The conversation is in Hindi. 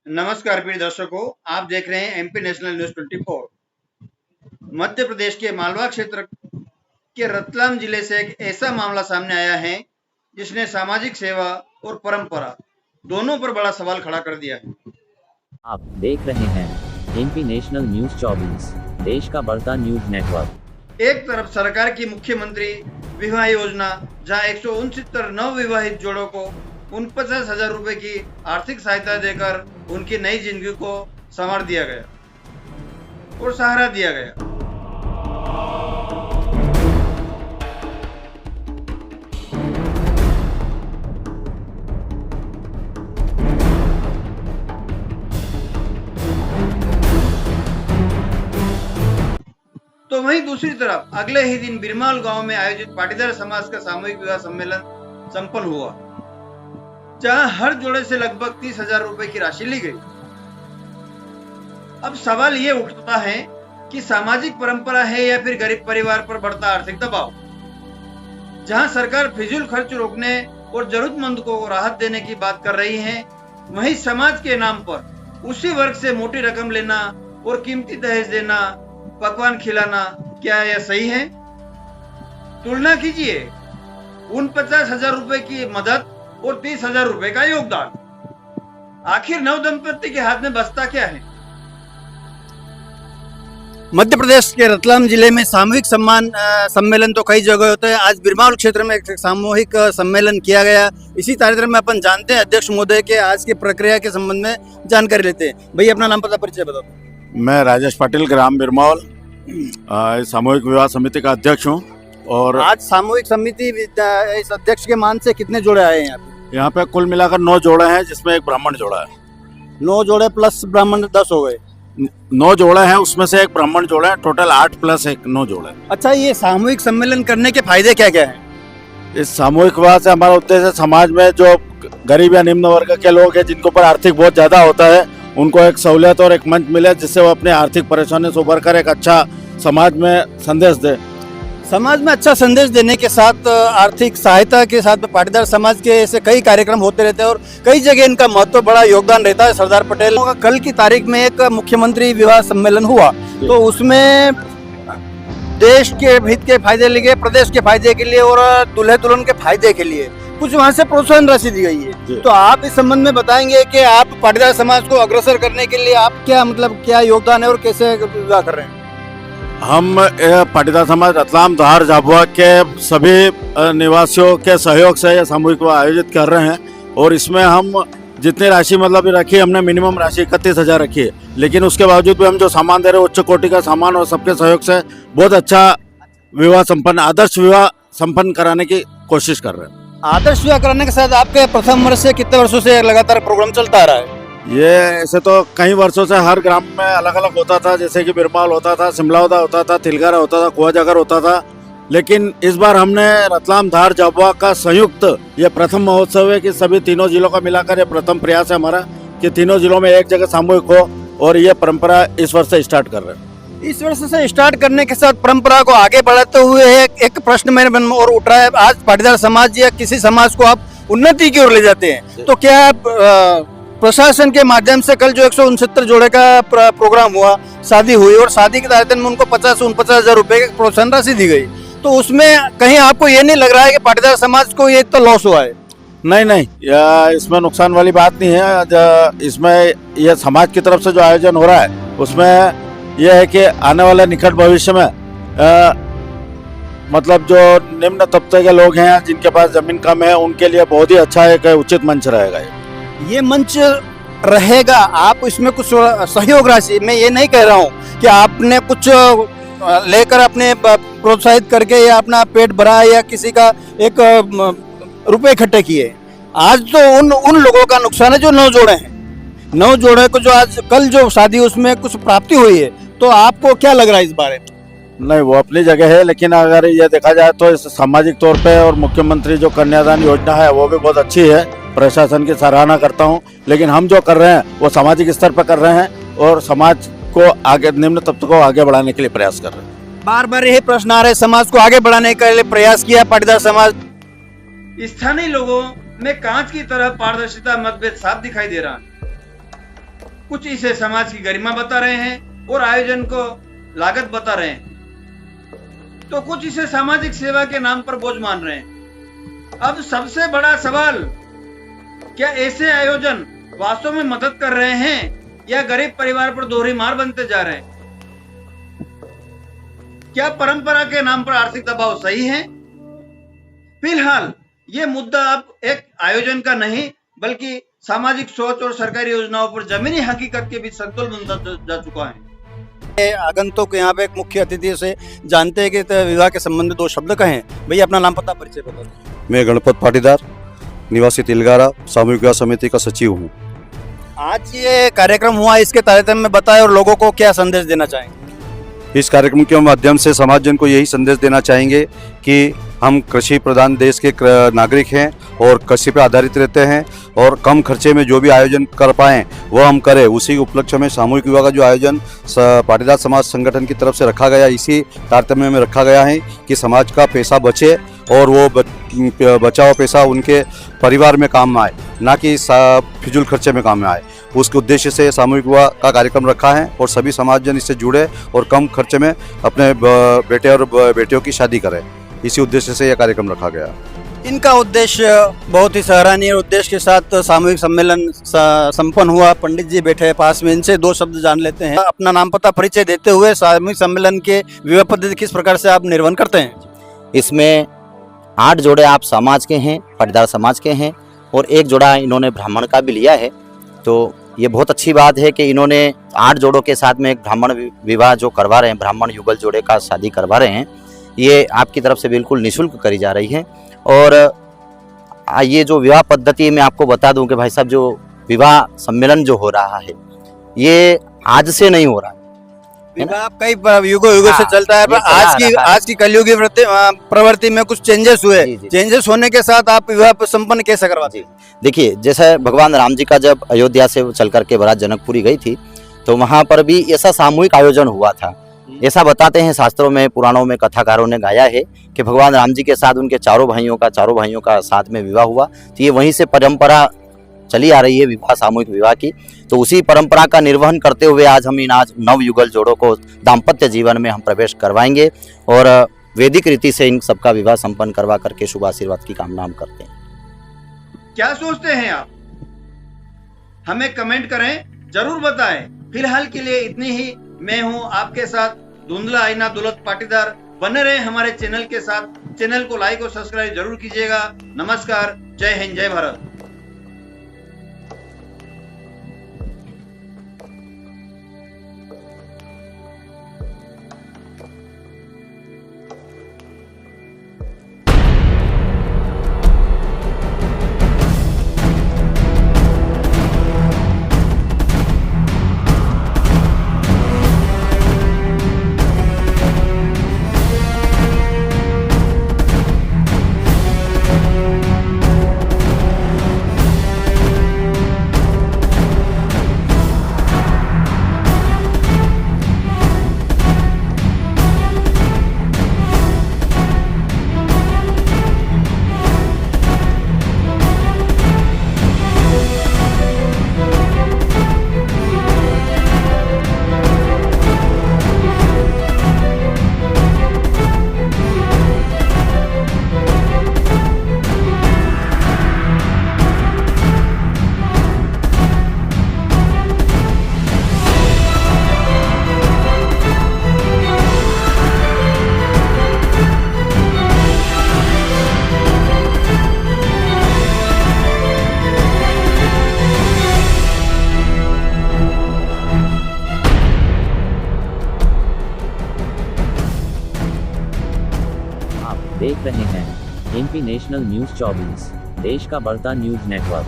नमस्कार प्रिय दर्शकों, आप देख रहे हैं MP national news 24। Madhya Pradesh के मालवा क्षेत्र के रतलाम जिले से एक ऐसा मामला सामने आया है जिसने सामाजिक सेवा और परंपरा दोनों पर बड़ा सवाल खड़ा कर दिया है। आप देख रहे हैं एमपी नेशनल न्यूज 24, देश का बढ़ता न्यूज नेटवर्क। एक तरफ सरकार की मुख्यमंत्री विवाह योजना, जहां 169 नवविवाहित जोड़ों को 49,000 रुपए की आर्थिक सहायता देकर उनकी नई जिंदगी को संवार दिया गया और सहारा दिया गया। तो वहीं दूसरी तरफ अगले ही दिन बिरमाल गांव में आयोजित पाटीदार समाज का सामूहिक विवाह सम्मेलन संपन्न हुआ, जहां हर जोड़े से लगभग 30,000 रुपए की राशि ली गई। अब सवाल ये उठता है कि सामाजिक परंपरा है या फिर गरीब परिवार पर बढ़ता आर्थिक दबाव। जहां सरकार फिजूल खर्च रोकने और जरूरतमंद को राहत देने की बात कर रही है, वहीं समाज के नाम पर उसी वर्ग से मोटी रकम लेना और कीमती दहेज देना, पकवान खिलाना, क्या यह सही है? तुलना कीजिए 49,000 रुपए की मदद और 30,000 रुपए का योगदान। आखिर नव दंपति के हाथ में बचता क्या है? मध्य प्रदेश के रतलाम जिले में सामूहिक सम्मेलन तो कई जगह होते हैं। आज बिरमाल क्षेत्र में एक सामूहिक सम्मेलन किया गया। इसी कार्यक्रम में अपन जानते हैं अध्यक्ष महोदय के आज की प्रक्रिया के संबंध में जानकारी लेते हैं। भैया अपना नाम पता परिचय बताओ। मैं राजेश पाटिल, ग्राम बिरमौल, सामूहिक विवाह समिति का अध्यक्ष हूँ। और आज सामूहिक समिति इस अध्यक्ष के मान से कितने जोड़े आए हैं यहाँ पे कुल मिलाकर 9 जोड़े हैं, जिसमें एक ब्राह्मण जोड़ा है। 9 जोड़े प्लस ब्राह्मण 10 हो गए। 9 जोड़े हैं, उसमें से एक ब्राह्मण जोड़ा है। टोटल 8 प्लस 1 9 जोड़े। अच्छा, ये सामूहिक सम्मेलन करने के फायदे क्या क्या हैं? इस सामूहिक विवाह से हमारा उद्देश्य समाज में जो गरीब या निम्न वर्ग के लोग हैं, जिनको पर आर्थिक बहुत ज्यादा होता है, उनको एक सहूलियत और एक मंच मिले जिससे वो अपने आर्थिक परेशानी से उभर कर एक अच्छा समाज में संदेश दे। समाज में अच्छा संदेश देने के साथ आर्थिक सहायता के साथ में पाटीदार समाज के ऐसे कई कार्यक्रम होते रहते हैं और कई जगह इनका महत्व बड़ा योगदान रहता है। सरदार पटेल का कल की तारीख में एक मुख्यमंत्री विवाह सम्मेलन हुआ, तो उसमें देश के हित के फायदे लिए, प्रदेश के फायदे के लिए और दूल्हे दुल्हन के फायदे के लिए कुछ वहाँ से प्रोत्साहन राशि दी गई है। तो आप इस संबंध में बताएंगे कि आप पाटीदार समाज को अग्रसर करने के लिए आप क्या योगदान है और कैसे विवाह कर रहे हैं? हम पाटीदार समाज रतलाम धार झाबुआ के सभी निवासियों के सहयोग से यह सामूहिक विवाह आयोजित कर रहे हैं। और इसमें हम जितनी राशि रखी, हमने मिनिमम राशि 31,000 रखी है, लेकिन उसके बावजूद भी हम जो सामान दे रहे हैं उच्च कोटि का सामान और सबके सहयोग से बहुत अच्छा आदर्श विवाह संपन्न कराने की कोशिश कर रहे हैं। आदर्श विवाह कराने के साथ आपके प्रथम वर्ष से कितने वर्षों से लगातार प्रोग्राम चलता आ रहा है? ये ऐसे तो कई वर्षों से हर ग्राम में अलग अलग होता था, जैसे कि बिरमाल होता था, सिमलावदा होता था, तिलगारा होता था, कुआजागर होता था। लेकिन इस बार हमने रतलाम धार झाबुआ का संयुक्त ये प्रथम महोत्सव है कि सभी तीनों जिलों का मिलाकर ये प्रथम प्रयास है हमारा कि तीनों जिलों में एक जगह सामूहिक हो, और ये परंपरा इस वर्ष से स्टार्ट कर रहे हैं। इस वर्ष से स्टार्ट करने के साथ परंपरा को आगे बढ़ाते हुए एक प्रश्न मेरे मन में और उठ रहा है। आज पाटीदार समाज या किसी समाज को आप उन्नति की ओर ले जाते हैं, तो क्या प्रशासन के माध्यम से कल जो 169 जोड़े का प्रोग्राम हुआ, शादी हुई और शादी के दायरे में उनको 50-49,000 रुपए की प्रोत्साहन राशि दी गई, तो उसमें कहीं आपको ये नहीं लग रहा है कि पाटीदार समाज को ये तो लॉस हुआ है? नहीं, इसमें नुकसान वाली बात नहीं है। इसमें यह समाज की तरफ से जो आयोजन हो रहा है उसमें यह है कि आने वाले निकट भविष्य में जो निम्न तबके के लोग हैं, जिनके पास जमीन कम है, उनके लिए बहुत ही अच्छा एक उचित मंच रहेगा। ये मंच रहेगा। आप इसमें कुछ सहयोग राशि, मैं ये नहीं कह रहा हूँ कि आपने कुछ लेकर अपने प्रोत्साहित करके या अपना पेट भरा या किसी का एक रुपए इकट्ठे किए। आज तो उन लोगों का नुकसान है जो 9 जोड़े हैं। 9 जोड़े को जो आज कल जो शादी उसमें कुछ प्राप्ति हुई है, तो आपको क्या लग रहा है इस बारे में? नहीं, वो अपनी जगह है, लेकिन अगर ये देखा जाए तो इस सामाजिक तौर पे और मुख्यमंत्री जो कन्यादान योजना है वो भी बहुत अच्छी है। प्रशासन की सराहना करता हूँ, लेकिन हम जो कर रहे हैं वो सामाजिक स्तर पर कर रहे हैं और समाज को आगे, निम्न तबके को आगे बढ़ाने के लिए प्रयास कर रहे हैं। बार बार यही प्रश्न आ रहे हैं, समाज को आगे बढ़ाने के लिए प्रयास किया पाटीदार समाज। स्थानीय लोगों में कांच की तरह पारदर्शिता, मतभेद साफ दिखाई दे रहा है। कुछ इसे समाज की गरिमा बता रहे हैं और आयोजन को लागत बता रहे हैं, तो कुछ इसे सामाजिक सेवा के नाम पर बोझ मान रहे हैं। अब सबसे बड़ा सवाल, क्या ऐसे आयोजन वास्तव में मदद कर रहे हैं या गरीब परिवार पर दोहरी मार बनते जा रहे हैं? क्या परंपरा के नाम पर आर्थिक दबाव सही है? फिलहाल ये मुद्दा अब एक आयोजन का नहीं बल्कि सामाजिक सोच और सरकारी योजनाओं पर जमीनी हकीकत के बीच संतुलन बनता जा चुका है। आगंतुक यहाँ पे एक मुख्य अतिथि से जानते हैं कि विवाह के संबंध में 2 शब्द कहें। भैया अपना नाम पता परिचय बता दें। मैं गणपत पाटीदार, निवासी तिलगारा, सामूहिक विवाह समिति का सचिव हूँ। आज ये कार्यक्रम हुआ, इसके तारतम्य में बताएं और लोगों को क्या संदेश देना चाहेंगे? इस कार्यक्रम के माध्यम से समाज जन को यही संदेश देना चाहेंगे कि हम कृषि प्रधान देश के नागरिक हैं और कृषि पर आधारित रहते हैं और कम खर्चे में जो भी आयोजन कर पाएँ वो हम करें। उसी उपलक्ष्य में सामूहिक विवाह का जो आयोजन पाटीदार समाज संगठन की तरफ से रखा गया, इसी तारतम्य में रखा गया है कि समाज का पैसा बचे और वो बचा हुआ पैसा उनके परिवार में काम आए, ना कि फिजूल खर्चे में काम में आए। उसके उद्देश्य से सामूहिक विवाह का कार्यक्रम रखा है और सभी समाजजन इससे जुड़े और कम खर्चे में अपने बेटे और बेटियों की शादी करें। इसी उद्देश्य से यह कार्यक्रम रखा गया। इनका उद्देश्य बहुत ही सराहनीय उद्देश्य के साथ सामूहिक सम्मेलन संपन्न हुआ। पंडित जी बैठे हैं पास में, इनसे 2 शब्द जान लेते हैं। अपना नाम पता परिचय देते हुए सामूहिक सम्मेलन के विवाह पद्धति किस प्रकार से आप निर्वहन करते हैं? इसमें 8 जोड़े आप समाज के हैं, पाटीदार समाज के हैं और 1 जोड़ा इन्होंने ब्राह्मण का भी लिया है। तो ये बहुत अच्छी बात है कि इन्होंने 8 जोड़ों के साथ में एक ब्राह्मण विवाह जो करवा रहे हैं, ब्राह्मण युगल जोड़े का शादी करवा रहे हैं, ये आपकी तरफ से बिल्कुल निःशुल्क करी जा रही है। और ये जो विवाह पद्धति मैं आपको बता दूं कि भाई साहब, जो विवाह सम्मेलन जो हो रहा है ये आज से नहीं हो रहा है। विवाह कई युगों से चलता है, पर आज की कलयुगी प्रवृत्ति में कुछ चेंजेस हुए। चेंजेस होने के साथ आप विवाह संपन्न कैसे करवाते हैं? देखिए, जैसे भगवान राम जी का जब अयोध्या से चल करके बारात जनकपुरी गई थी तो वहां पर भी ऐसा सामूहिक आयोजन हुआ था। ऐसा बताते हैं शास्त्रों में, पुराणों में कथाकारों ने गाया है कि भगवान राम जी के साथ उनके चारों भाइयों का साथ में विवाह हुआ। तो ये वहीं से परंपरा चली आ रही है विवाह, सामूहिक विवाह की। तो उसी परंपरा का निर्वहन करते हुए आज हम इन नव युगल जोड़ों को दाम्पत्य जीवन में हम प्रवेश करवाएंगे और वैदिक रीति से इन सबका विवाह संपन्न करवा करके शुभ आशीर्वाद की कामना हम करते हैं। क्या सोचते हैं आप? हमें कमेंट करें, जरूर बताएं। फिलहाल के लिए इतनी ही। मैं हूं आपके साथ धुंधला आईना दौलत पाटीदार। बने रहे हमारे चैनल के साथ। चैनल को लाइक और सब्सक्राइब जरूर कीजिएगा। नमस्कार, जय हिंद, जय भारत। देख रहे हैं एमपी नेशनल न्यूज 24, देश का बढ़ता न्यूज नेटवर्क।